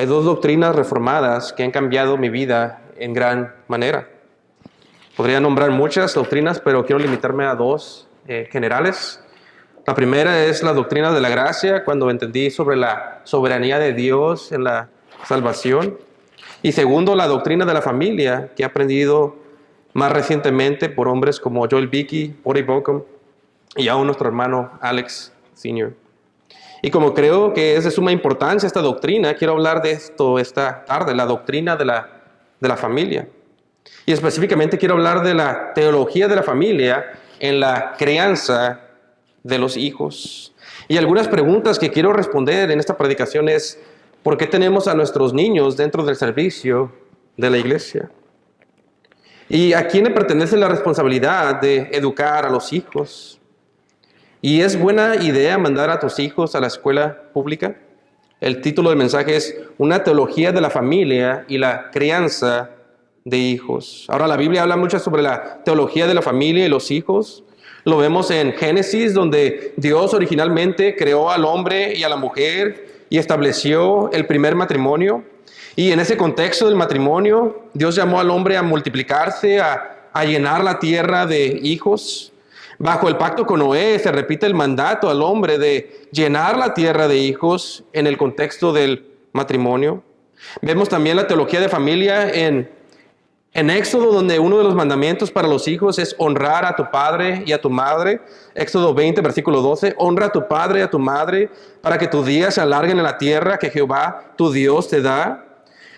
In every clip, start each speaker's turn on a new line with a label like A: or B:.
A: Hay dos doctrinas reformadas que han cambiado mi vida en gran manera. Podría nombrar muchas doctrinas, pero quiero limitarme a dos generales. La primera es la doctrina de la gracia, cuando entendí sobre la soberanía de Dios en la salvación. Y segundo, la doctrina de la familia, que he aprendido más recientemente por hombres como Joel Beeke, Bory Bockham y aún nuestro hermano Alex Sr. Y como creo que es de suma importancia esta doctrina, quiero hablar de esto esta tarde, la doctrina de la familia. Y específicamente quiero hablar de la teología de la familia en la crianza de los hijos. Y algunas preguntas que quiero responder en esta predicación es, ¿por qué tenemos a nuestros niños dentro del servicio de la iglesia? ¿Y a quién le pertenece la responsabilidad de educar a los hijos? ¿Y es buena idea mandar a tus hijos a la escuela pública? El título del mensaje es Una teología de la familia y la crianza de hijos. Ahora, la Biblia habla mucho sobre la teología de la familia y los hijos. Lo vemos en Génesis, donde Dios originalmente creó al hombre y a la mujer y estableció el primer matrimonio. Y en ese contexto del matrimonio, Dios llamó al hombre a multiplicarse, a llenar la tierra de hijos. Bajo el pacto con Noé se repite el mandato al hombre de llenar la tierra de hijos en el contexto del matrimonio. Vemos también la teología de familia en Éxodo, donde uno de los mandamientos para los hijos es honrar a tu padre y a tu madre. Éxodo 20, versículo 12, honra a tu padre y a tu madre para que tus días se alarguen en la tierra que Jehová tu Dios te da.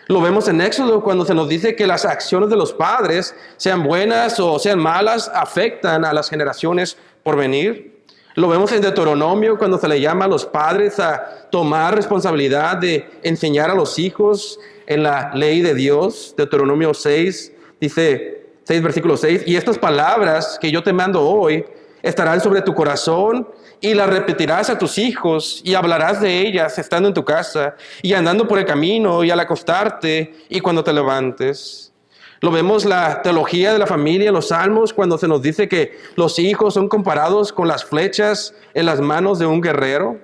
A: Lo vemos en Éxodo cuando se nos dice que las acciones de los padres, sean buenas o sean malas, afectan a las generaciones por venir. Lo vemos en Deuteronomio cuando se le llama a los padres a tomar responsabilidad de enseñar a los hijos en la ley de Dios. Deuteronomio 6, dice 6, versículo 6, y estas palabras que yo te mando hoy estarán sobre tu corazón y las repetirás a tus hijos y hablarás de ellas estando en tu casa y andando por el camino y al acostarte y cuando te levantes. Lo vemos la teología de la familia en los Salmos cuando se nos dice que los hijos son comparados con las flechas en las manos de un guerrero,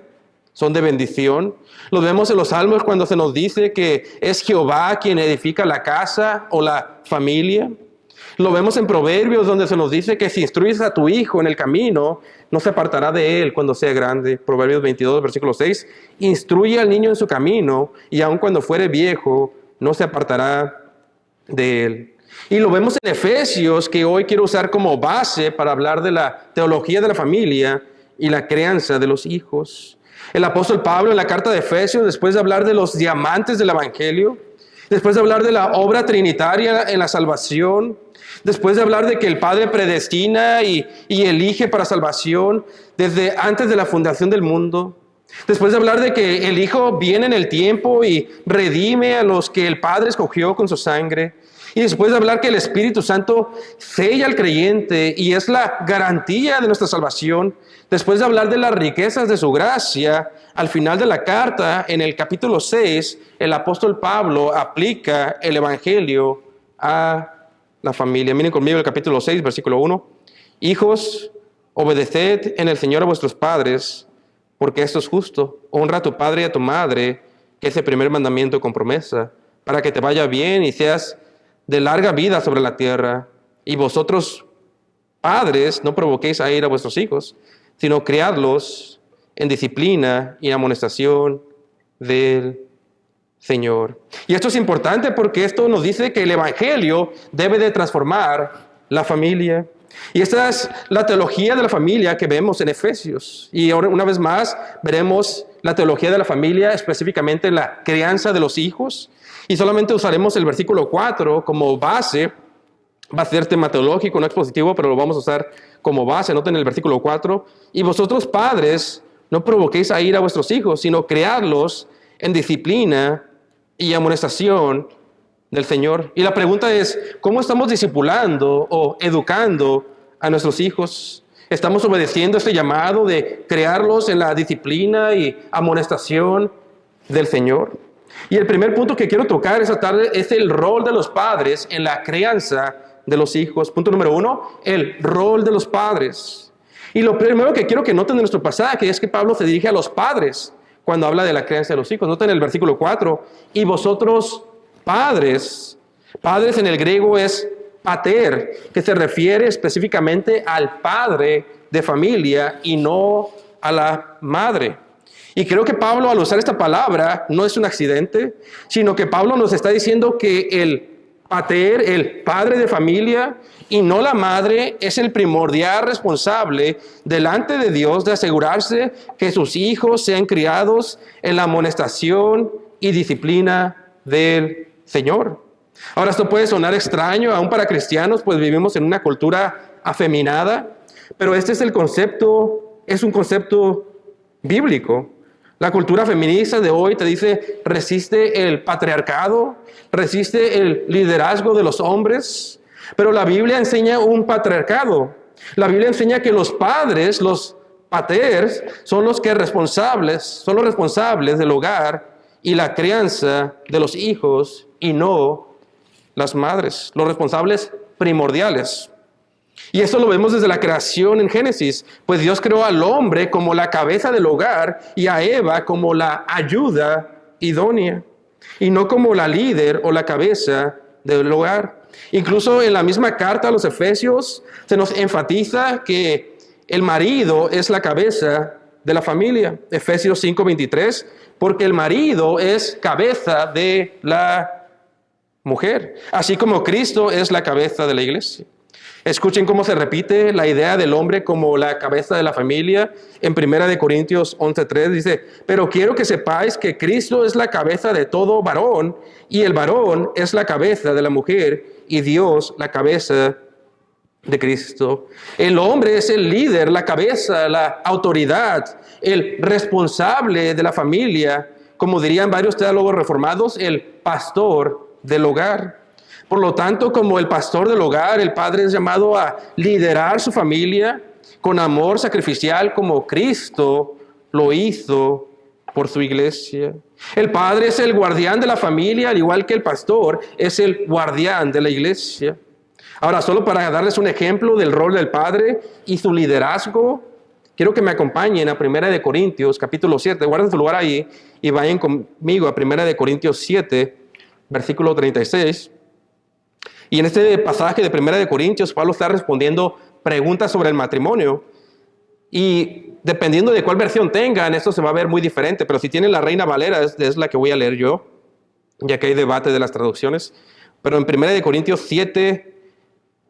A: son de bendición. Lo vemos en los Salmos cuando se nos dice que es Jehová quien edifica la casa o la familia. Lo vemos en Proverbios donde se nos dice que si instruyes a tu hijo en el camino, no se apartará de él cuando sea grande. Proverbios 22, versículo 6. Instruye al niño en su camino y aun cuando fuere viejo, no se apartará de él. Y lo vemos en Efesios, que hoy quiero usar como base para hablar de la teología de la familia y la crianza de los hijos. El apóstol Pablo en la carta de Efesios, después de hablar de los diamantes del evangelio, después de hablar de la obra trinitaria en la salvación, después de hablar de que el Padre predestina y elige para salvación desde antes de la fundación del mundo, después de hablar de que el Hijo viene en el tiempo y redime a los que el Padre escogió con su sangre, y después de hablar que el Espíritu Santo sella al creyente y es la garantía de nuestra salvación, después de hablar de las riquezas de su gracia, al final de la carta, en el capítulo 6, el apóstol Pablo aplica el Evangelio a la familia. Miren conmigo el capítulo 6, versículo 1. Hijos, obedeced en el Señor a vuestros padres, porque esto es justo. Honra a tu padre y a tu madre, que es el primer mandamiento con promesa, para que te vaya bien y seas de larga vida sobre la tierra. Y vosotros, padres, no provoquéis a ira a vuestros hijos, sino criadlos en disciplina y amonestación del Señor. Y esto es importante porque esto nos dice que el Evangelio debe de transformar la familia. Y esta es la teología de la familia que vemos en Efesios. Y ahora una vez más veremos la teología de la familia, específicamente en la crianza de los hijos. Y solamente usaremos el versículo 4 como base. Va a ser tema teológico, no expositivo, pero lo vamos a usar como base. Noten el versículo 4. Y vosotros, padres, no provoquéis a ira a vuestros hijos, sino criadlos en disciplina y amonestación del Señor. Y la pregunta es, ¿cómo estamos discipulando o educando a nuestros hijos? ¿Estamos obedeciendo este llamado de crearlos en la disciplina y amonestación del Señor? Y el primer punto que quiero tocar esta tarde es el rol de los padres en la crianza de los hijos. Punto número 1, el rol de los padres. Y lo primero que quiero que noten de nuestro pasaje es que Pablo se dirige a los padres cuando habla de la crianza de los hijos. Noten el versículo 4, y vosotros padres en el griego es pater, que se refiere específicamente al padre de familia y no a la madre. Y creo que Pablo, al usar esta palabra, no es un accidente, sino que Pablo nos está diciendo que el pater, el padre de familia, y no la madre, es el primordial responsable delante de Dios de asegurarse que sus hijos sean criados en la amonestación y disciplina del Señor. Ahora, esto puede sonar extraño aún para cristianos, pues vivimos en una cultura afeminada, pero este es el concepto, es un concepto bíblico. La cultura feminista de hoy te dice, resiste el patriarcado, resiste el liderazgo de los hombres, pero la Biblia enseña un patriarcado. La Biblia enseña que los padres, los paters, son los responsables del hogar y la crianza de los hijos y no las madres, los responsables primordiales. Y esto lo vemos desde la creación en Génesis, pues Dios creó al hombre como la cabeza del hogar y a Eva como la ayuda idónea, y no como la líder o la cabeza del hogar. Incluso en la misma carta a los Efesios se nos enfatiza que el marido es la cabeza de la familia. Efesios 5:23, porque el marido es cabeza de la mujer, así como Cristo es la cabeza de la iglesia. Escuchen cómo se repite la idea del hombre como la cabeza de la familia. En 1 Corintios 11:3 dice, pero quiero que sepáis que Cristo es la cabeza de todo varón, y el varón es la cabeza de la mujer, y Dios la cabeza de Cristo. El hombre es el líder, la cabeza, la autoridad, el responsable de la familia, como dirían varios teólogos reformados, el pastor del hogar. Por lo tanto, como el pastor del hogar, el padre es llamado a liderar su familia con amor sacrificial como Cristo lo hizo por su iglesia. El padre es el guardián de la familia, al igual que el pastor es el guardián de la iglesia. Ahora, solo para darles un ejemplo del rol del padre y su liderazgo, quiero que me acompañen a 1 Corintios, capítulo 7. Guarden su lugar ahí y vayan conmigo a 1 Corintios 7, versículo 36. Y en este pasaje de 1 Corintios, Pablo está respondiendo preguntas sobre el matrimonio. Y dependiendo de cuál versión tengan, esto se va a ver muy diferente. Pero si tienen la Reina Valera, es la que voy a leer yo, ya que hay debate de las traducciones. Pero en 1 Corintios 7,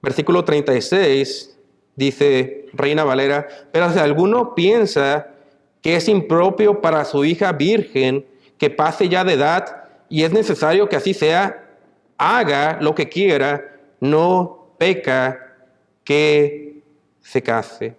A: versículo 36, dice Reina Valera, pero si alguno piensa que es impropio para su hija virgen que pase ya de edad y es necesario que así sea, haga lo que quiera, no peca que se case.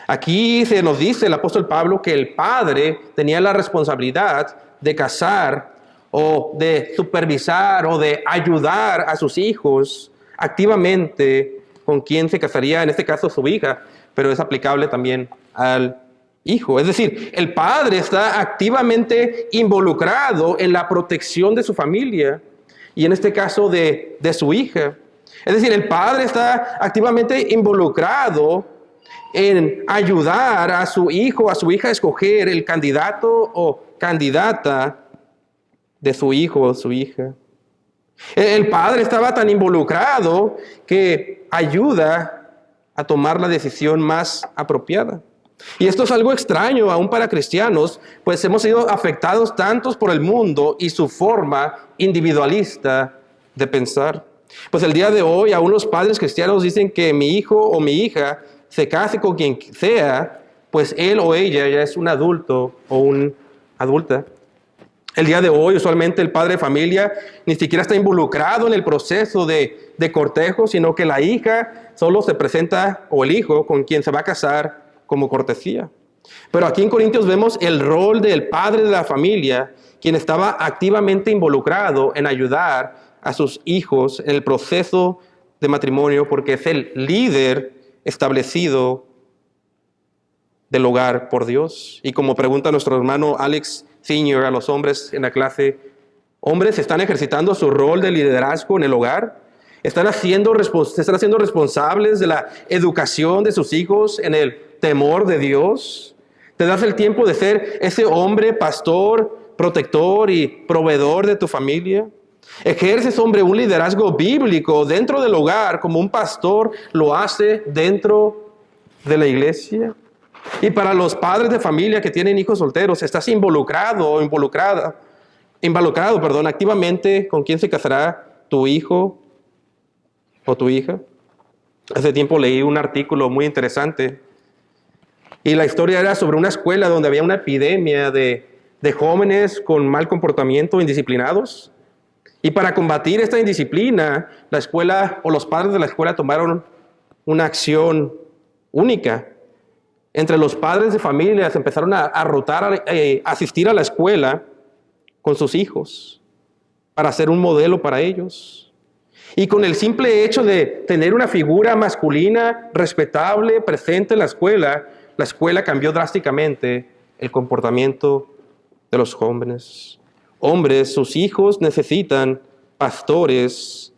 A: Aquí se nos dice el apóstol Pablo que el padre tenía la responsabilidad de casar o de supervisar o de ayudar a sus hijos activamente con quien se casaría, en este caso su hija, pero es aplicable también al hijo. Es decir, el padre está activamente involucrado en la protección de su familia y en este caso de su hija. Es decir, el padre está activamente involucrado en ayudar a su hijo, a su hija a escoger el candidato o candidata de su hijo o su hija. El padre estaba tan involucrado que ayuda a tomar la decisión más apropiada. Y esto es algo extraño aún para cristianos, pues hemos sido afectados tantos por el mundo y su forma individualista de pensar. Pues el día de hoy aún los padres cristianos dicen que mi hijo o mi hija se case con quien sea, pues él o ella ya es un adulto o una adulta. El día de hoy usualmente el padre de familia ni siquiera está involucrado en el proceso de cortejo, sino que la hija solo se presenta, o el hijo, con quien se va a casar como cortesía. Pero aquí en Corintios vemos el rol del padre de la familia, quien estaba activamente involucrado en ayudar a sus hijos en el proceso de matrimonio, porque es el líder establecido del hogar por Dios. Y como pregunta nuestro hermano Alex Senior a los hombres en la clase, ¿hombres están ejercitando su rol de liderazgo en el hogar? ¿Se están haciendo responsables de la educación de sus hijos en el temor de Dios? Te das el tiempo de ser ese hombre, pastor, protector y proveedor de tu familia. Ejerces, hombre, un liderazgo bíblico dentro del hogar como un pastor lo hace dentro de la iglesia. Y para los padres de familia que tienen hijos solteros, estás involucrado, activamente con quién se casará tu hijo o tu hija. Hace tiempo leí un artículo muy interesante y la historia era sobre una escuela donde había una epidemia de jóvenes con mal comportamiento, indisciplinados. Y para combatir esta indisciplina, la escuela o los padres de la escuela tomaron una acción única. Entre los padres de familia se empezaron a rotar, a asistir a la escuela con sus hijos para ser un modelo para ellos. Y con el simple hecho de tener una figura masculina respetable presente en la escuela cambió drásticamente el comportamiento de los jóvenes. Hombres, sus hijos necesitan pastores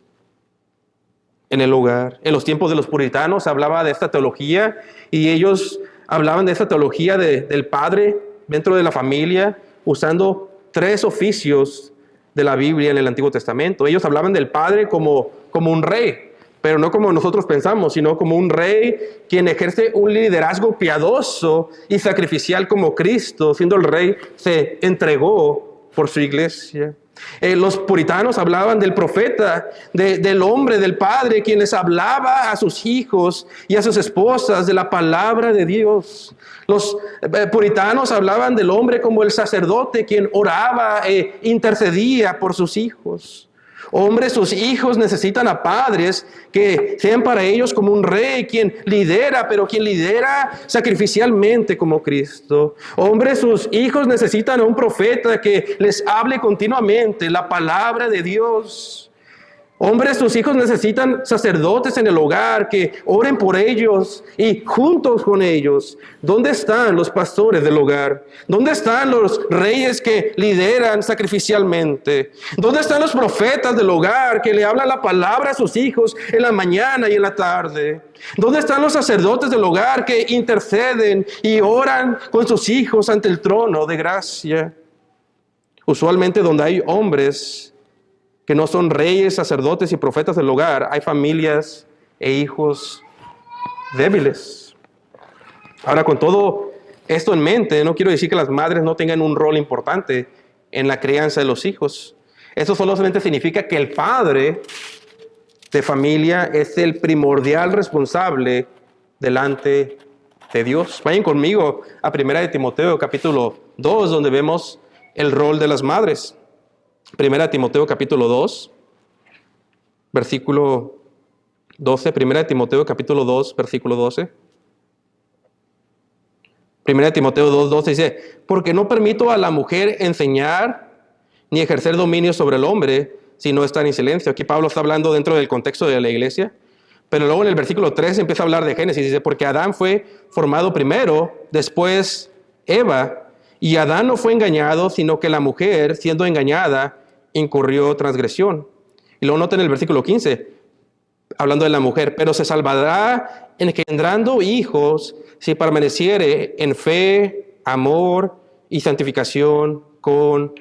A: en el hogar. En los tiempos de los puritanos se hablaba de esta teología y ellos hablaban de esta teología del padre dentro de la familia usando 3 oficios de la Biblia en el Antiguo Testamento. Ellos hablaban del padre como un rey, pero no como nosotros pensamos, sino como un rey quien ejerce un liderazgo piadoso y sacrificial como Cristo, siendo el rey, se entregó por su iglesia. Los puritanos hablaban del profeta, del hombre, del padre, quien les hablaba a sus hijos y a sus esposas de la palabra de Dios. Los puritanos hablaban del hombre como el sacerdote, quien oraba e intercedía por sus hijos. Hombres, sus hijos necesitan a padres que sean para ellos como un rey, quien lidera, pero quien lidera sacrificialmente como Cristo. Hombres, sus hijos necesitan a un profeta que les hable continuamente la palabra de Dios. Hombres, sus hijos necesitan sacerdotes en el hogar que oren por ellos y juntos con ellos. ¿Dónde están los pastores del hogar? ¿Dónde están los reyes que lideran sacrificialmente? ¿Dónde están los profetas del hogar que le hablan la palabra a sus hijos en la mañana y en la tarde? ¿Dónde están los sacerdotes del hogar que interceden y oran con sus hijos ante el trono de gracia? Usualmente donde hay hombres que no son reyes, sacerdotes y profetas del hogar, hay familias e hijos débiles. Ahora, con todo esto en mente, no quiero decir que las madres no tengan un rol importante en la crianza de los hijos. Eso solamente significa que el padre de familia es el primordial responsable delante de Dios. Vayan conmigo a 1 Timoteo capítulo 2, donde vemos el rol de las madres. 1 Timoteo capítulo 2, versículo 12. 1 Timoteo capítulo 2, versículo 12. 1 Timoteo 2, 12 dice: porque no permito a la mujer enseñar ni ejercer dominio sobre el hombre si no están en silencio. Aquí Pablo está hablando dentro del contexto de la iglesia. Pero luego en el versículo 3 empieza a hablar de Génesis. Dice: porque Adán fue formado primero, después Eva. Y Adán no fue engañado, sino que la mujer, siendo engañada, incurrió transgresión. Y luego noten el versículo 15, hablando de la mujer: pero se salvará engendrando hijos si permaneciere en fe, amor y santificación con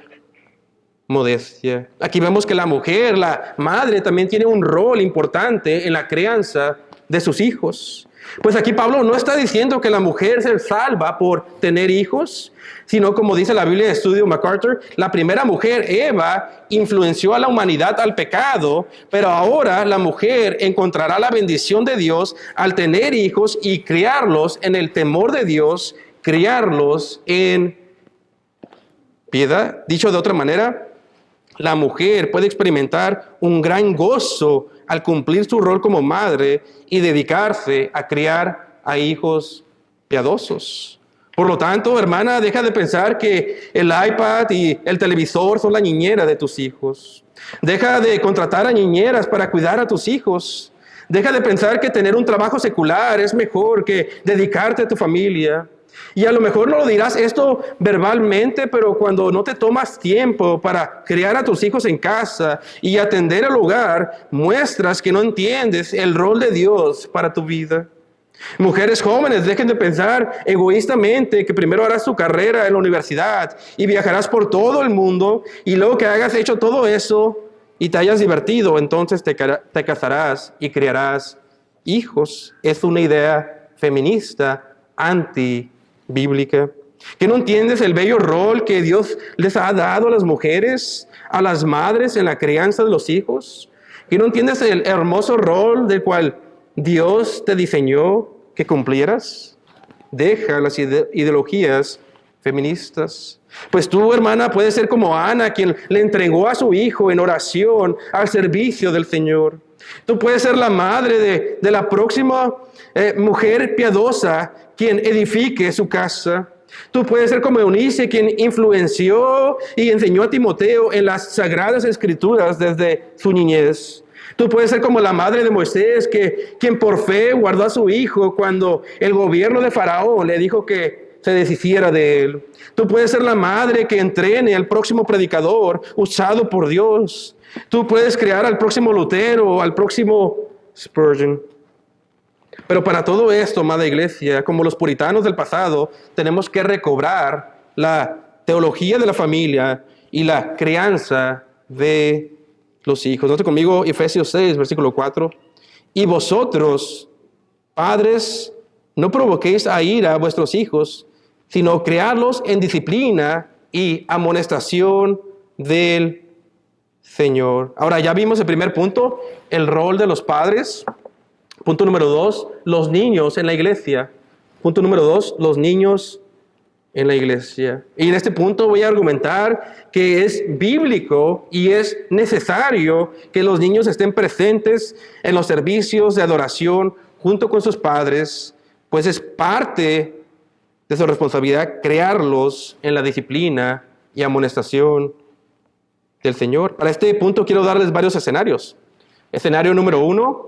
A: modestia. Aquí vemos que la mujer, la madre, también tiene un rol importante en la crianza de sus hijos. Pues aquí Pablo no está diciendo que la mujer se salva por tener hijos, sino, como dice la Biblia de Estudio MacArthur, la primera mujer, Eva, influenció a la humanidad al pecado, pero ahora la mujer encontrará la bendición de Dios al tener hijos y criarlos en el temor de Dios, criarlos en piedad. Dicho de otra manera, la mujer puede experimentar un gran gozo al cumplir su rol como madre y dedicarse a criar a hijos piadosos. Por lo tanto, hermana, deja de pensar que el iPad y el televisor son la niñera de tus hijos. Deja de contratar a niñeras para cuidar a tus hijos. Deja de pensar que tener un trabajo secular es mejor que dedicarte a tu familia. Y a lo mejor no lo dirás esto verbalmente, pero cuando no te tomas tiempo para criar a tus hijos en casa y atender el hogar, muestras que no entiendes el rol de Dios para tu vida. Mujeres jóvenes, dejen de pensar egoístamente que primero harás tu carrera en la universidad y viajarás por todo el mundo, y luego que hayas hecho todo eso y te hayas divertido, entonces te casarás y criarás hijos. Es una idea feminista, antibíblica. ¿Que no entiendes el bello rol que Dios les ha dado a las mujeres, a las madres en la crianza de los hijos? ¿Que no entiendes el hermoso rol del cual Dios te diseñó que cumplieras? Deja las ideologías feministas. Pues tú, hermana, puedes ser como Ana, quien le entregó a su hijo en oración al servicio del Señor. Tú puedes ser la madre de la próxima mujer piadosa, quien edifique su casa. Tú puedes ser como Eunice, quien influenció y enseñó a Timoteo en las Sagradas Escrituras desde su niñez. Tú puedes ser como la madre de Moisés, quien por fe guardó a su hijo cuando el gobierno de Faraón le dijo que se deshiciera de él. Tú puedes ser la madre que entrene al próximo predicador usado por Dios. Tú puedes crear al próximo Lutero o al próximo Spurgeon. Pero para todo esto, amada iglesia, como los puritanos del pasado, tenemos que recobrar la teología de la familia y la crianza de los hijos. Note conmigo Efesios 6, versículo 4. Y vosotros, padres, no provoquéis a ira a vuestros hijos, sino criarlos en disciplina y amonestación del Señor. Ahora, ya vimos el primer punto, el rol de los padres. Punto número 2, los niños en la iglesia. Punto número 2, los niños en la iglesia. Y en este punto voy a argumentar que es bíblico y es necesario que los niños estén presentes en los servicios de adoración junto con sus padres, pues es parte de su responsabilidad crearlos en la disciplina y amonestación del Señor. Para este punto quiero darles varios escenarios. Escenario número 1,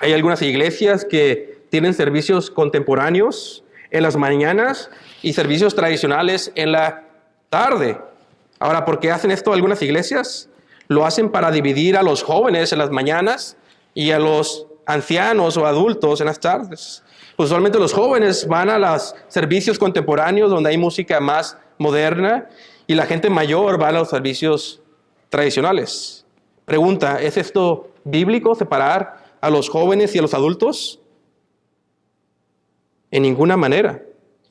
A: hay algunas iglesias que tienen servicios contemporáneos en las mañanas y servicios tradicionales en la tarde. Ahora, ¿por qué hacen esto algunas iglesias? Lo hacen para dividir a los jóvenes en las mañanas y a los ancianos o adultos en las tardes. Usualmente los jóvenes van a los servicios contemporáneos donde hay música más moderna y la gente mayor va a los servicios tradicionales. Pregunta, ¿es esto bíblico separar a los jóvenes y a los adultos? En ninguna manera.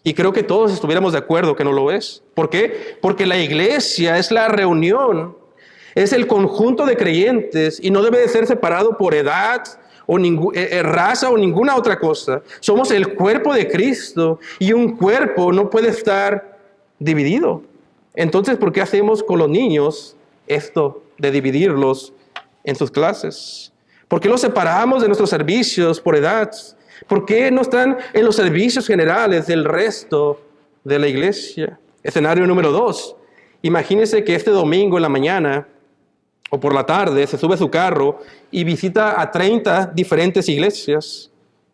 A: Y creo que todos estuviéramos de acuerdo que no lo es. ¿Por qué? Porque la iglesia es la reunión, es el conjunto de creyentes y no debe de ser separado por edad o raza o ninguna otra cosa. Somos el cuerpo de Cristo y un cuerpo no puede estar dividido. Entonces, ¿por qué hacemos con los niños esto de dividirlos en sus clases? ¿Por qué los separamos de nuestros servicios por edad? ¿Por qué no están en los servicios generales del resto de la iglesia? Escenario número 2. Imagínese que este domingo en la mañana o por la tarde se sube a su carro y visita a 30 diferentes iglesias.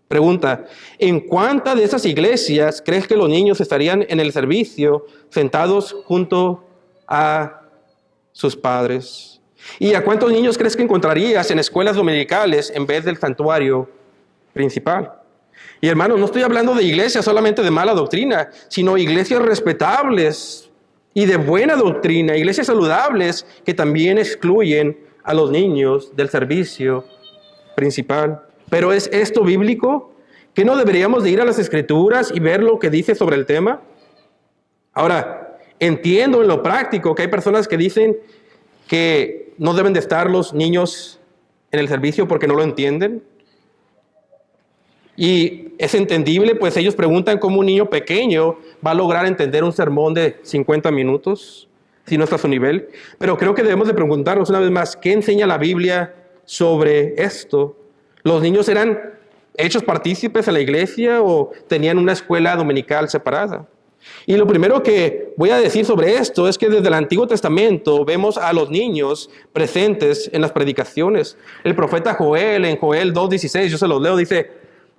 A: Pregunta, ¿en cuántas de esas iglesias crees que los niños estarían en el servicio sentados junto a sus padres? ¿Y a cuántos niños crees que encontrarías en escuelas dominicales en vez del santuario principal? Y hermanos, no estoy hablando de iglesias solamente de mala doctrina, sino iglesias respetables y de buena doctrina, iglesias saludables que también excluyen a los niños del servicio principal. Pero ¿es esto bíblico? ¿Que no deberíamos de ir a las Escrituras y ver lo que dice sobre el tema? Ahora, entiendo en lo práctico que hay personas que dicen que no deben de estar los niños en el servicio porque no lo entienden. Y es entendible, pues ellos preguntan cómo un niño pequeño va a lograr entender un sermón de 50 minutos si no está a su nivel. Pero creo que debemos de preguntarnos una vez más, ¿qué enseña la Biblia sobre esto? ¿Los niños eran hechos partícipes en la iglesia o tenían una escuela dominical separada? Y lo primero que voy a decir sobre esto es que desde el Antiguo Testamento vemos a los niños presentes en las predicaciones. El profeta Joel, en Joel 2:16, yo se los leo, dice: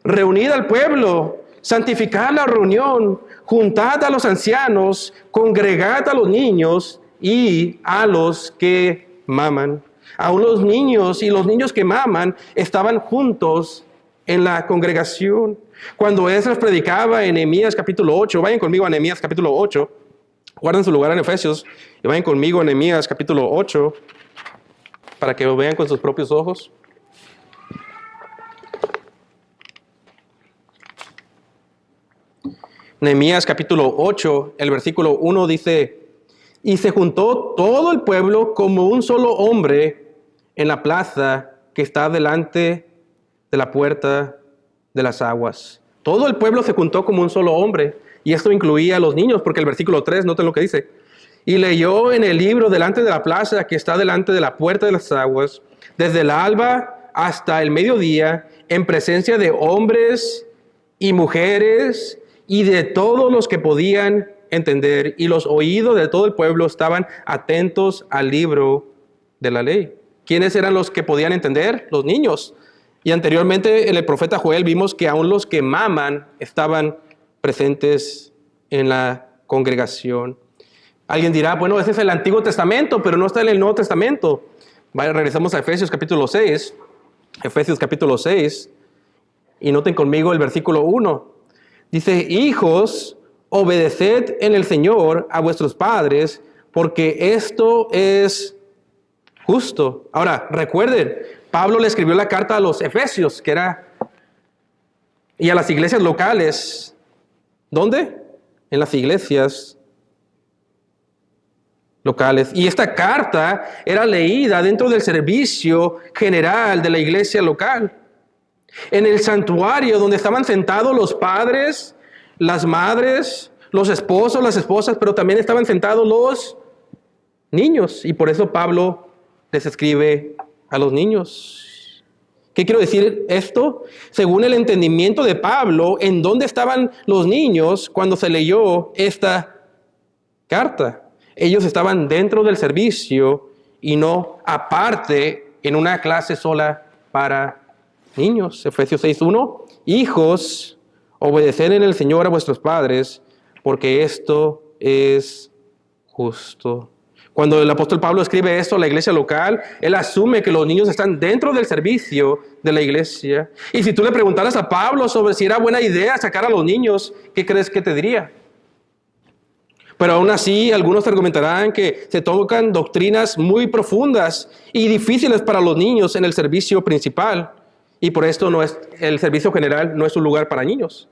A: reunid al pueblo, santificad la reunión, juntad a los ancianos, congregad a los niños y a los que maman. Aún los niños y los niños que maman estaban juntos en la congregación. Cuando Esdras predicaba en Nehemías capítulo 8, vayan conmigo a Nehemías capítulo 8, guarden su lugar en Efesios y vayan conmigo a Nehemías capítulo 8 para que lo vean con sus propios ojos. Nehemías capítulo 8, el versículo 1 dice: y se juntó todo el pueblo como un solo hombre en la plaza que está delante de la puerta de las aguas. Todo el pueblo se juntó como un solo hombre, y esto incluía a los niños, porque el versículo 3, noten lo que dice: y leyó en el libro delante de la plaza que está delante de la puerta de las aguas, desde el alba hasta el mediodía, en presencia de hombres y mujeres y de todos los que podían entender, y los oídos de todo el pueblo estaban atentos al libro de la ley. ¿Quiénes eran los que podían entender? Los niños. Y anteriormente en el profeta Joel vimos que aún los que maman estaban presentes en la congregación. Alguien dirá, bueno, ese es el Antiguo Testamento, pero no está en el Nuevo Testamento. Regresamos a Efesios capítulo 6. Efesios capítulo 6. Y noten conmigo el versículo 1. Dice: hijos, obedeced en el Señor a vuestros padres, porque esto es justo. Ahora, recuerden, Pablo le escribió la carta a los Efesios, y a las iglesias locales. ¿Dónde? En las iglesias locales. Y esta carta era leída dentro del servicio general de la iglesia local. En el santuario donde estaban sentados los padres, las madres, los esposos, las esposas, pero también estaban sentados los niños. Y por eso Pablo les escribe a los niños. ¿Qué quiero decir esto? Según el entendimiento de Pablo, ¿en dónde estaban los niños cuando se leyó esta carta? Ellos estaban dentro del servicio y no aparte en una clase sola para niños. Efesios 6:1. Hijos, obedeced en el Señor a vuestros padres, porque esto es justo. Cuando el apóstol Pablo escribe esto a la iglesia local, él asume que los niños están dentro del servicio de la iglesia. Y si tú le preguntaras a Pablo sobre si era buena idea sacar a los niños, ¿qué crees que te diría? Pero aún así, algunos argumentarán que se tocan doctrinas muy profundas y difíciles para los niños en el servicio principal. Y por esto el servicio general no es un lugar para niños.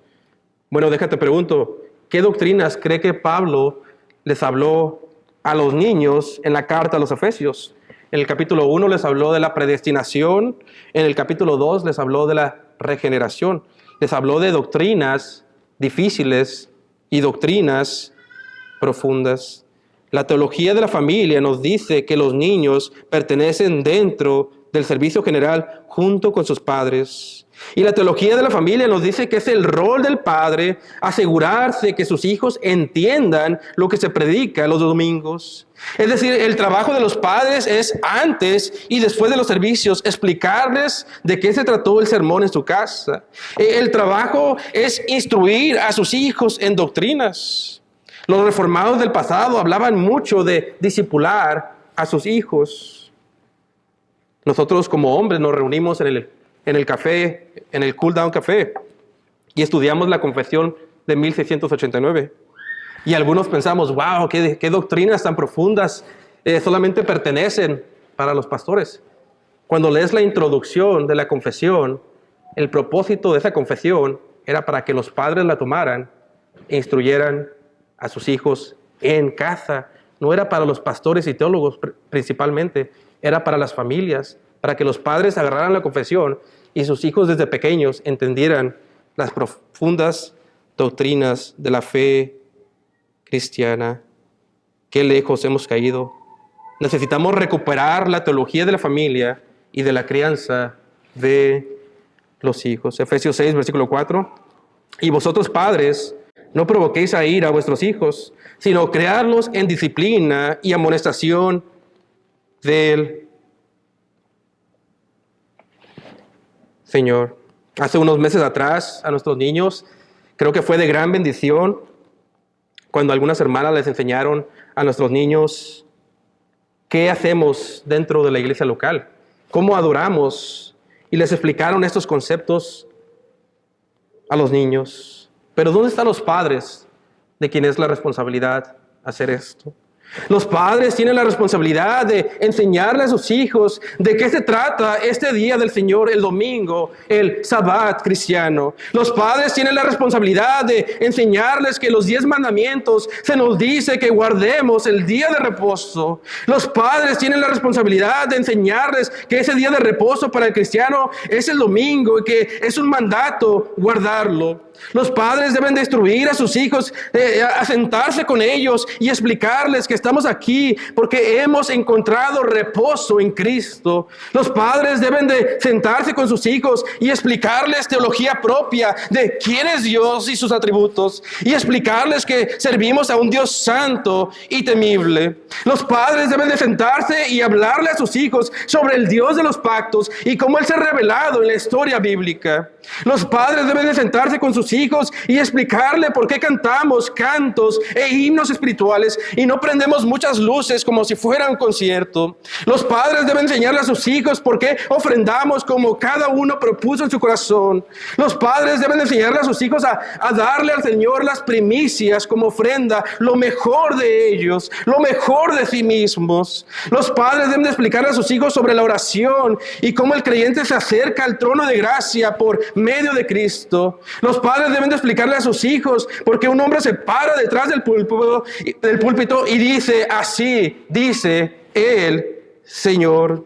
A: Bueno, déjate pregunto, ¿qué doctrinas cree que Pablo les habló a los niños en la carta a los Efesios? En el capítulo 1 les habló de la predestinación, en el capítulo 2 les habló de la regeneración, les habló de doctrinas difíciles y doctrinas profundas. La teología de la familia nos dice que los niños pertenecen dentro del servicio general junto con sus padres. Y la teología de la familia nos dice que es el rol del padre asegurarse que sus hijos entiendan lo que se predica los domingos. Es decir, el trabajo de los padres es antes y después de los servicios explicarles de qué se trató el sermón en su casa. El trabajo es instruir a sus hijos en doctrinas. Los reformados del pasado hablaban mucho de discipular a sus hijos. Nosotros como hombres nos reunimos en el café, en el Cool Down Café, y estudiamos la Confesión de 1689. Y algunos pensamos, wow, qué doctrinas tan profundas solamente pertenecen para los pastores. Cuando lees la introducción de la confesión, el propósito de esa confesión era para que los padres la tomaran e instruyeran a sus hijos en casa. No era para los pastores y teólogos principalmente, era para las familias, para que los padres agarraran la confesión y sus hijos desde pequeños entendieran las profundas doctrinas de la fe cristiana. Qué lejos hemos caído. Necesitamos recuperar la teología de la familia y de la crianza de los hijos. Efesios 6, versículo 4. Y vosotros, padres, no provoquéis a ira a vuestros hijos, sino crearlos en disciplina y amonestación del Señor. Hace unos meses atrás, a nuestros niños, creo que fue de gran bendición cuando algunas hermanas les enseñaron a nuestros niños qué hacemos dentro de la iglesia local, cómo adoramos, y les explicaron estos conceptos a los niños. Pero ¿dónde están los padres de quien es la responsabilidad hacer esto? Los padres tienen la responsabilidad de enseñarle a sus hijos de qué se trata este día del Señor, el domingo, el Sabbat cristiano. Los padres tienen la responsabilidad de enseñarles que los 10 mandamientos se nos dice que guardemos el día de reposo. Los padres tienen la responsabilidad de enseñarles que ese día de reposo para el cristiano es el domingo y que es un mandato guardarlo. Los padres deben de instruir a sus hijos, a sentarse con ellos y explicarles que estamos aquí porque hemos encontrado reposo en Cristo. Los padres deben de sentarse con sus hijos y explicarles teología propia de quién es Dios y sus atributos, y explicarles que servimos a un Dios santo y temible. Los padres deben de sentarse y hablarle a sus hijos sobre el Dios de los pactos y cómo Él se ha revelado en la historia bíblica. Los padres deben de sentarse con sus hijos y explicarle por qué cantamos cantos e himnos espirituales y no prendemos muchas luces como si fuera un concierto. Los padres deben enseñarle a sus hijos por qué ofrendamos como cada uno propuso en su corazón. Los padres deben enseñarle a sus hijos a darle al Señor las primicias como ofrenda, lo mejor de ellos, lo mejor de sí mismos. Los padres deben de explicarle a sus hijos sobre la oración y cómo el creyente se acerca al trono de gracia por medio de Cristo. Los padres deben de explicarle a sus hijos porque un hombre se para detrás del púlpito y dice: así dice el Señor.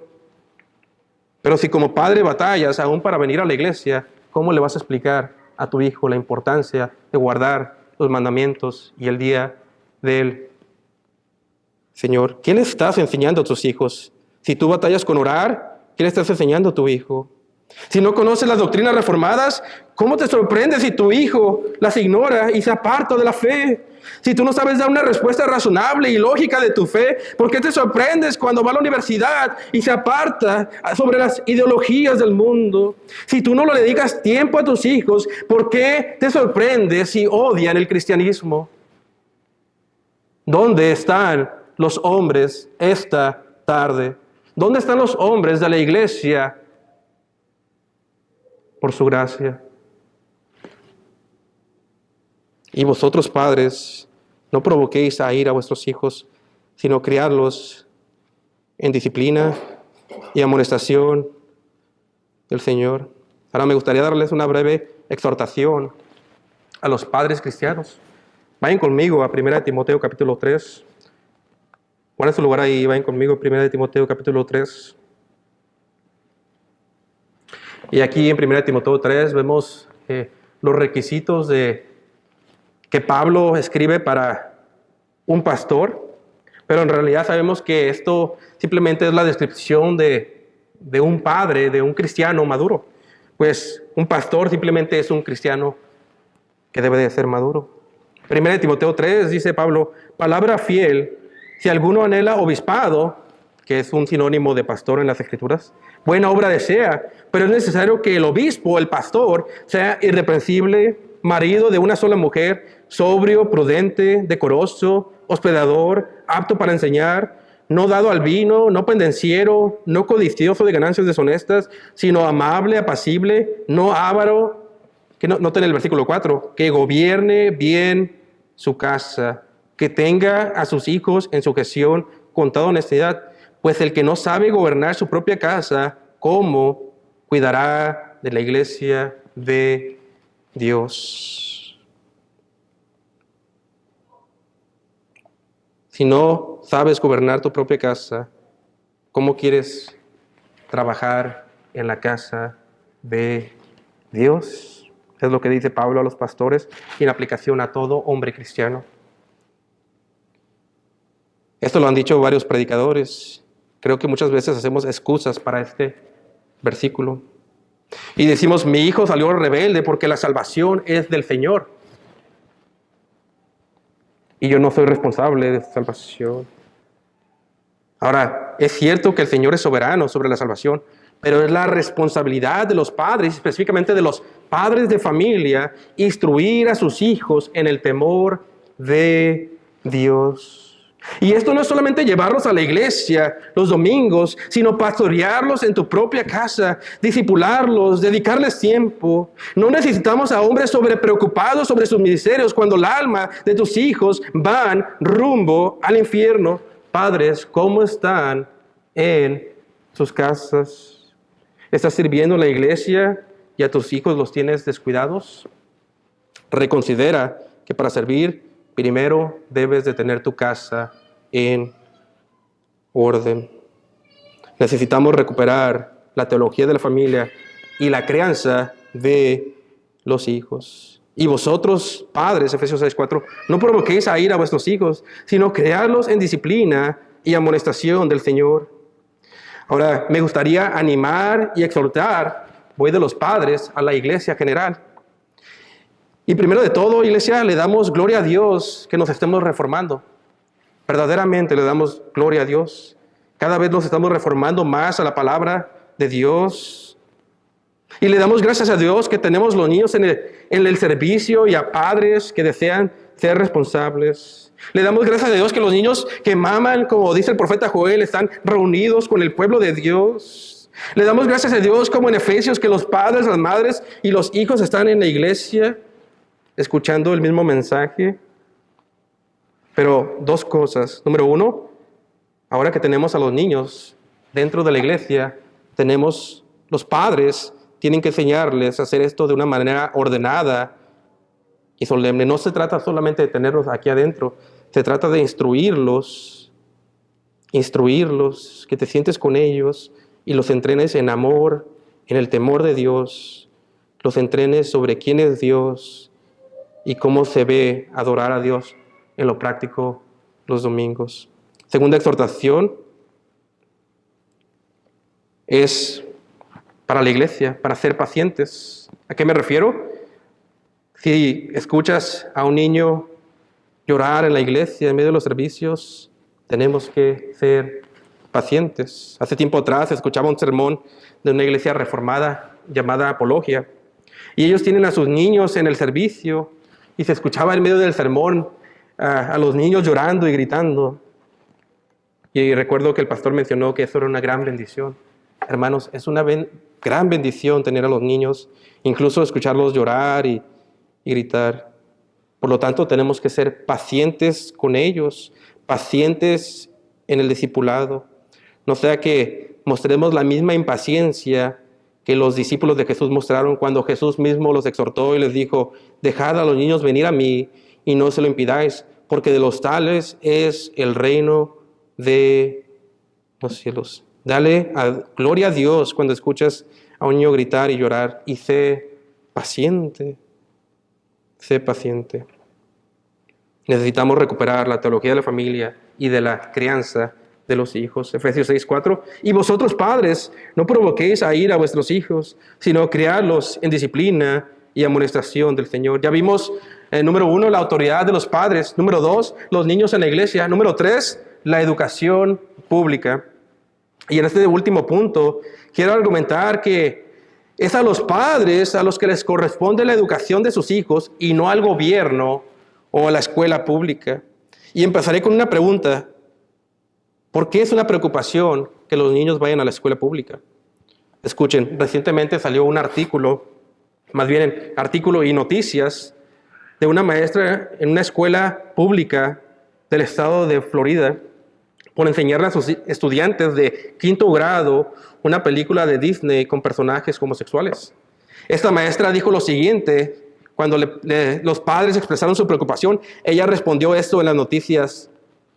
A: Pero si como padre batallas aún para venir a la iglesia, ¿cómo le vas a explicar a tu hijo la importancia de guardar los mandamientos y el día del Señor? ¿Qué le estás enseñando a tus hijos? Si tú batallas con orar, ¿qué le estás enseñando a tu hijo? Si no conoces las doctrinas reformadas, ¿cómo te sorprende si tu hijo las ignora y se aparta de la fe? Si tú no sabes dar una respuesta razonable y lógica de tu fe, ¿por qué te sorprendes cuando va a la universidad y se aparta sobre las ideologías del mundo? Si tú no le dedicas tiempo a tus hijos, ¿por qué te sorprendes si odian el cristianismo? ¿Dónde están los hombres esta tarde? ¿Dónde están los hombres de la iglesia por su gracia? Y vosotros, padres, no provoquéis a ira a vuestros hijos, sino criadlos en disciplina y amonestación del Señor. Ahora me gustaría darles una breve exhortación a los padres cristianos. Vayan conmigo a 1 Timoteo capítulo 3. Guarden su lugar ahí, vayan conmigo a 1 Timoteo capítulo 3. Y aquí en 1 Timoteo 3 vemos los requisitos que Pablo escribe para un pastor, pero en realidad sabemos que esto simplemente es la descripción de un padre, de un cristiano maduro. Pues un pastor simplemente es un cristiano que debe de ser maduro. 1 Timoteo 3 dice Pablo: palabra fiel, si alguno anhela obispado, que es un sinónimo de pastor en las Escrituras, buena obra desea, pero es necesario que el obispo, el pastor, sea irreprensible, marido de una sola mujer, sobrio, prudente, decoroso, hospedador, apto para enseñar, no dado al vino, no pendenciero, no codicioso de ganancias deshonestas, sino amable, apacible, no avaro, que noten el versículo 4, que gobierne bien su casa, que tenga a sus hijos en sujeción con toda honestidad, pues el que no sabe gobernar su propia casa, ¿cómo cuidará de la iglesia de Dios? Si no sabes gobernar tu propia casa, ¿cómo quieres trabajar en la casa de Dios? Es lo que dice Pablo a los pastores y en aplicación a todo hombre cristiano. Esto lo han dicho varios predicadores. Creo que muchas veces hacemos excusas para este versículo. Y decimos: mi hijo salió rebelde porque la salvación es del Señor. Y yo no soy responsable de esa salvación. Ahora, es cierto que el Señor es soberano sobre la salvación, pero es la responsabilidad de los padres, específicamente de los padres de familia, instruir a sus hijos en el temor de Dios. Y esto no es solamente llevarlos a la iglesia los domingos, sino pastorearlos en tu propia casa, discipularlos, dedicarles tiempo. No necesitamos a hombres sobrepreocupados sobre sus ministerios cuando el alma de tus hijos van rumbo al infierno. Padres, ¿cómo están en sus casas? ¿Estás sirviendo en la iglesia y a tus hijos los tienes descuidados? Reconsidera que para servir primero debes de tener tu casa en orden. Necesitamos recuperar la teología de la familia y la crianza de los hijos. Y vosotros, padres, Efesios 6:4, no provoquéis a ira a vuestros hijos, sino creadlos en disciplina y amonestación del Señor. Ahora, me gustaría animar y exhortar, voy de los padres a la iglesia general. Y primero de todo, iglesia, le damos gloria a Dios que nos estemos reformando. Verdaderamente le damos gloria a Dios. Cada vez nos estamos reformando más a la palabra de Dios. Y le damos gracias a Dios que tenemos los niños en el servicio y a padres que desean ser responsables. Le damos gracias a Dios que los niños que maman, como dice el profeta Joel, están reunidos con el pueblo de Dios. Le damos gracias a Dios como en Efesios que los padres, las madres y los hijos están en la iglesia escuchando el mismo mensaje. Pero dos cosas. Número uno, ahora que tenemos a los niños dentro de la iglesia, los padres tienen que enseñarles a hacer esto de una manera ordenada y solemne. No se trata solamente de tenerlos aquí adentro, se trata de instruirlos, que te sientes con ellos y los entrenes en amor, en el temor de Dios, los entrenes sobre quién es Dios y cómo se ve adorar a Dios en lo práctico los domingos. Segunda exhortación es para la iglesia, para ser pacientes. ¿A qué me refiero? Si escuchas a un niño llorar en la iglesia, en medio de los servicios, tenemos que ser pacientes. Hace tiempo atrás escuchaba un sermón de una iglesia reformada llamada Apologia. Y ellos tienen a sus niños en el servicio y se escuchaba en medio del sermón a los niños llorando y gritando. Y recuerdo que el pastor mencionó que eso era una gran bendición. Hermanos, es una gran bendición tener a los niños, incluso escucharlos llorar y gritar. Por lo tanto, tenemos que ser pacientes con ellos, pacientes en el discipulado. No sea que mostremos la misma impaciencia que los discípulos de Jesús mostraron cuando Jesús mismo los exhortó y les dijo: dejad a los niños venir a mí y no se lo impidáis, porque de los tales es el reino de los cielos. Dale gloria a Dios cuando escuchas a un niño gritar y llorar, y sé paciente. Sé paciente. Necesitamos recuperar la teología de la familia y de la crianza de los hijos. Efesios 6:4. Y vosotros, padres, no provoquéis a ira a vuestros hijos, sino criadlos en disciplina y amonestación del Señor. Ya vimos, número 1, la autoridad de los padres. Número 2, los niños en la iglesia. Número 3, la educación pública. Y en este último punto, quiero argumentar que es a los padres a los que les corresponde la educación de sus hijos y no al gobierno o a la escuela pública. Y empezaré con una pregunta. ¿Por qué es una preocupación que los niños vayan a la escuela pública? Escuchen, recientemente salió un artículo, artículo y noticias de una maestra en una escuela pública del estado de Florida por enseñarle a sus estudiantes de 5º grado una película de Disney con personajes homosexuales. Esta maestra dijo lo siguiente cuando los padres expresaron su preocupación. Ella respondió esto en las noticias.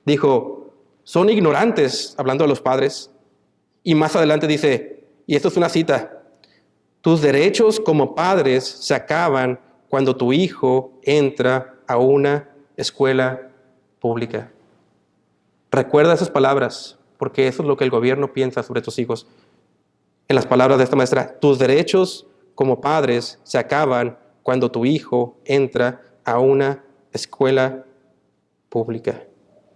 A: Dijo: son ignorantes, hablando de los padres. Y más adelante dice, y esto es una cita: tus derechos como padres se acaban cuando tu hijo entra a una escuela pública. Recuerda esas palabras, porque eso es lo que el gobierno piensa sobre tus hijos. En las palabras de esta maestra, tus derechos como padres se acaban cuando tu hijo entra a una escuela pública.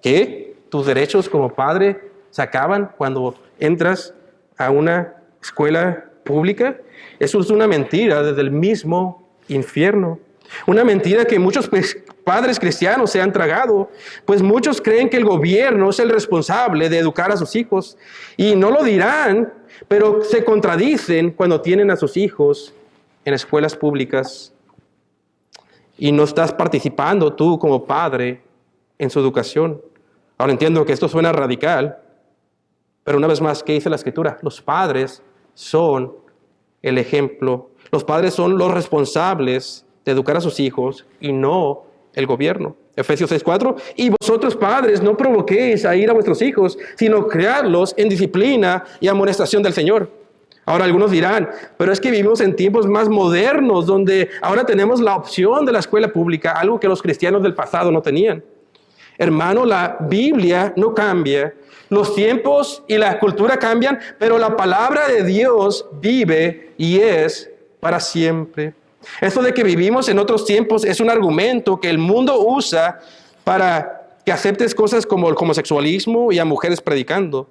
A: ¿Qué? ¿Tus derechos como padre se acaban cuando entras a una escuela pública? Eso es una mentira desde el mismo infierno. Una mentira que muchos padres cristianos se han tragado, pues muchos creen que el gobierno es el responsable de educar a sus hijos y no lo dirán, pero se contradicen cuando tienen a sus hijos en escuelas públicas y no estás participando tú como padre en su educación. Ahora entiendo que esto suena radical, pero una vez más, ¿qué dice la Escritura? Los padres son el ejemplo. Los padres son los responsables de educar a sus hijos y no el gobierno. Efesios 6:4, y vosotros padres no provoquéis a ir a vuestros hijos, sino criarlos en disciplina y amonestación del Señor. Ahora algunos dirán, pero es que vivimos en tiempos más modernos donde ahora tenemos la opción de la escuela pública, algo que los cristianos del pasado no tenían. Hermano, la Biblia no cambia, los tiempos y la cultura cambian, pero la palabra de Dios vive y es para siempre. Esto de que vivimos en otros tiempos es un argumento que el mundo usa para que aceptes cosas como el homosexualismo y a mujeres predicando.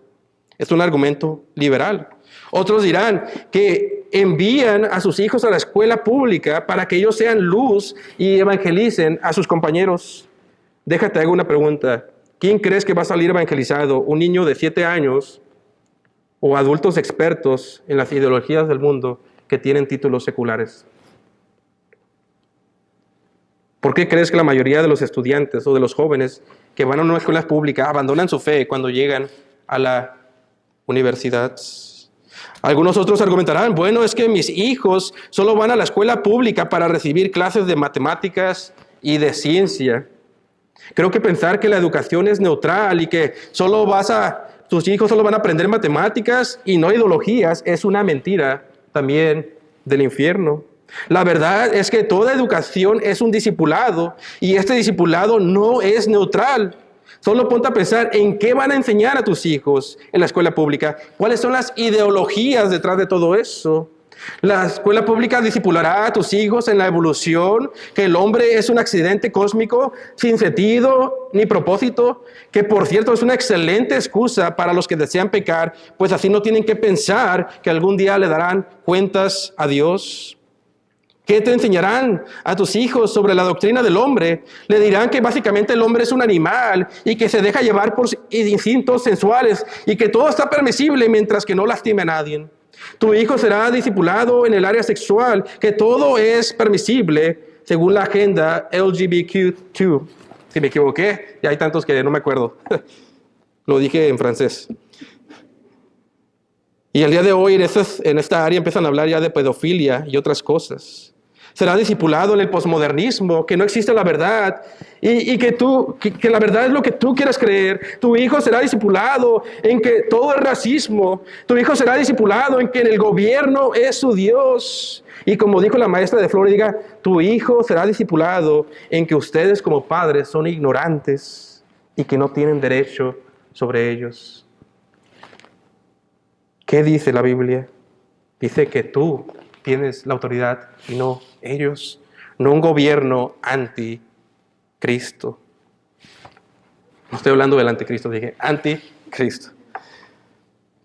A: Es un argumento liberal. Otros dirán que envían a sus hijos a la escuela pública para que ellos sean luz y evangelicen a sus compañeros. Déjate hago una pregunta. ¿Quién crees que va a salir evangelizado? ¿Un niño de 7 años o adultos expertos en las ideologías del mundo que tienen títulos seculares? ¿Por qué crees que la mayoría de los estudiantes o de los jóvenes que van a una escuela pública abandonan su fe cuando llegan a la universidad? Algunos otros argumentarán, bueno, es que mis hijos solo van a la escuela pública para recibir clases de matemáticas y de ciencia. Creo que pensar que la educación es neutral y que tus hijos solo van a aprender matemáticas y no ideologías es una mentira también del infierno. La verdad es que toda educación es un discipulado y este discipulado no es neutral. Solo ponte a pensar en qué van a enseñar a tus hijos en la escuela pública. ¿Cuáles son las ideologías detrás de todo eso? La escuela pública discipulará a tus hijos en la evolución, que el hombre es un accidente cósmico sin sentido ni propósito, que por cierto es una excelente excusa para los que desean pecar, pues así no tienen que pensar que algún día le darán cuentas a Dios. ¿Qué te enseñarán a tus hijos sobre la doctrina del hombre? Le dirán que básicamente el hombre es un animal y que se deja llevar por instintos sensuales y que todo está permisible mientras que no lastime a nadie. Tu hijo será discipulado en el área sexual, que todo es permisible según la agenda LGBTQ. Si me equivoqué, ya hay tantos que no me acuerdo. Lo dije en francés. Y el día de hoy en esta área empiezan a hablar ya de pedofilia y otras cosas. Será discipulado en el posmodernismo, que no existe la verdad y que la verdad es lo que tú quieres creer. Tu hijo será discipulado en que todo es racismo. Tu hijo será discipulado en que el gobierno es su Dios. Y como dijo la maestra de Florida, tu hijo será discipulado en que ustedes como padres son ignorantes y que no tienen derecho sobre ellos. ¿Qué dice la Biblia? Dice que tú tienes la autoridad y no ellos, no un gobierno anticristo. No estoy hablando del anticristo, dije anticristo.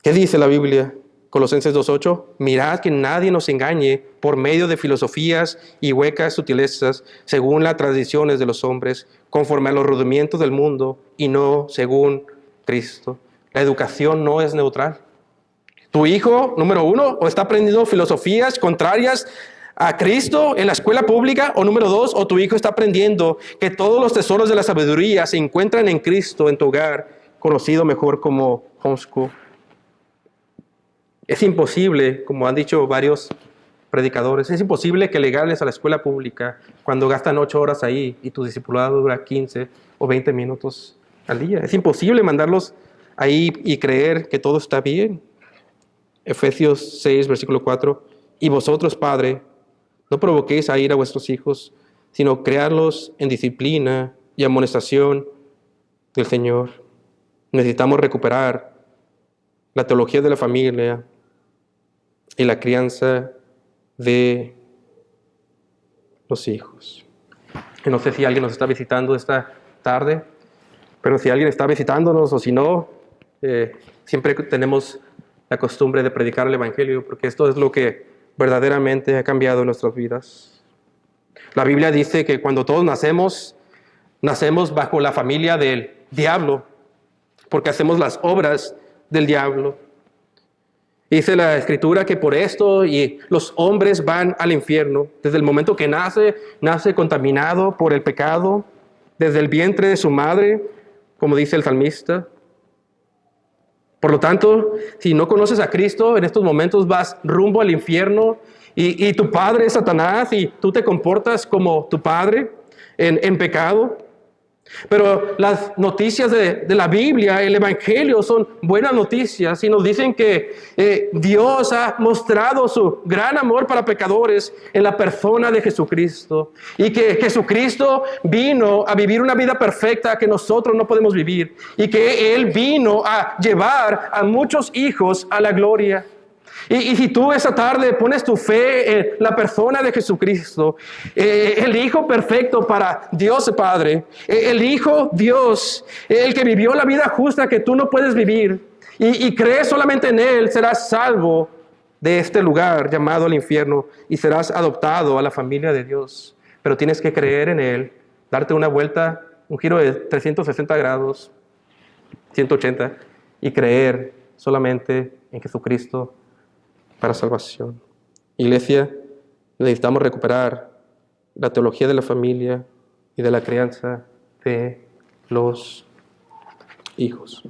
A: ¿Qué dice la Biblia? Colosenses 2:8, mirad que nadie nos engañe por medio de filosofías y huecas sutilezas, según las tradiciones de los hombres, conforme a los rudimientos del mundo y no según Cristo. La educación no es neutral. Tu hijo, número 1, o está aprendiendo filosofías contrarias a Cristo en la escuela pública, o número 2, o tu hijo está aprendiendo que todos los tesoros de la sabiduría se encuentran en Cristo en tu hogar, conocido mejor como homeschool. Es imposible, como han dicho varios predicadores, es imposible que legales a la escuela pública cuando gastan 8 horas ahí y tu discipulado dura 15 o 20 minutos al día. Es imposible mandarlos ahí y creer que todo está bien. Efesios 6, versículo 4, y vosotros, Padre, no provoquéis a ir a vuestros hijos, sino criarlos en disciplina y amonestación del Señor. Necesitamos recuperar la teología de la familia y la crianza de los hijos. Y no sé si alguien nos está visitando esta tarde, pero si alguien está visitándonos o si no, siempre tenemos la costumbre de predicar el Evangelio, porque esto es lo que verdaderamente ha cambiado nuestras vidas. La Biblia dice que cuando todos nacemos, Nacemos bajo la familia del diablo, porque hacemos las obras del diablo. Dice la Escritura que por esto y los hombres van al infierno. Desde el momento que nace contaminado por el pecado, desde el vientre de su madre, como dice el salmista. Por lo tanto, si no conoces a Cristo, en estos momentos vas rumbo al infierno y tu padre es Satanás y tú te comportas como tu padre en pecado. Pero las noticias de la Biblia, el Evangelio, son buenas noticias y nos dicen que Dios ha mostrado su gran amor para pecadores en la persona de Jesucristo y que Jesucristo vino a vivir una vida perfecta que nosotros no podemos vivir y que Él vino a llevar a muchos hijos a la gloria. Y si tú esa tarde pones tu fe en la persona de Jesucristo, el Hijo perfecto para Dios Padre, el Hijo Dios, el que vivió la vida justa que tú no puedes vivir, y crees solamente en Él, serás salvo de este lugar llamado el infierno y serás adoptado a la familia de Dios. Pero tienes que creer en Él, darte una vuelta, un giro de 360 grados, 180, y creer solamente en Jesucristo para salvación. Iglesia, necesitamos recuperar la teología de la familia y de la crianza de los hijos.